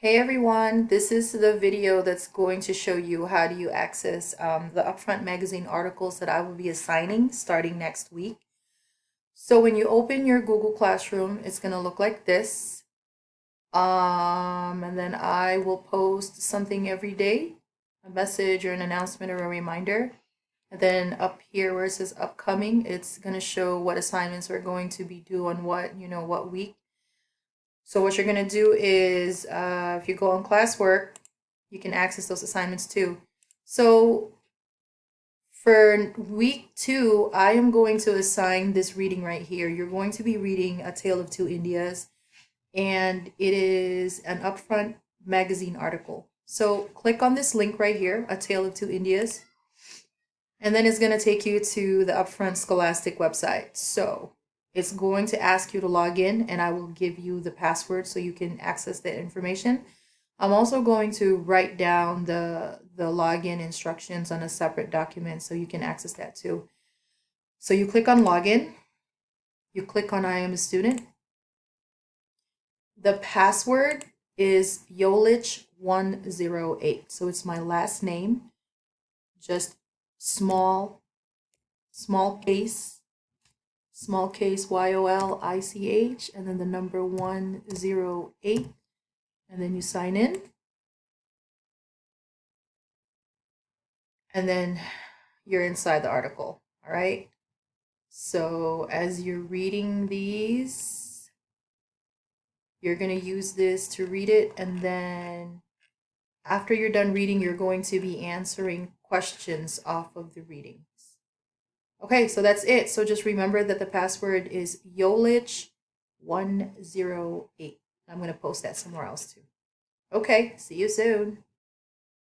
Hey everyone, this is the video that's going to show you how do you access the Upfront magazine articles that I will be assigning starting next week. So when you open your Google Classroom, it's going to look like this. And then I will post something every day, a message or an announcement or a reminder. And then up here where it says upcoming, it's going to show what assignments are going to be due on what week. So what you're going to do is if you go on classwork, you can access those assignments too. So for week 2, I am going to assign this reading right here. You're going to be reading A Tale of Two Indias, and it is an Upfront magazine article. So click on this link right here, A Tale of Two Indias, and then it's going to take you to the Upfront Scholastic website. So it's going to ask you to log in, and I will give you the password so you can access that information. I'm also going to write down the login instructions on a separate document so you can access that too. So you click on login, you click on I am a student. The password is Yolich108. So it's my last name, just small case YOLICH, and then the number 108, and then you sign in. And then you're inside the article. All right. So as you're reading these, you're going to use this to read it. And then after you're done reading, you're going to be answering questions off of the readings. Okay, so that's it. So just remember that the password is Yolich108. I'm going to post that somewhere else too. Okay, see you soon.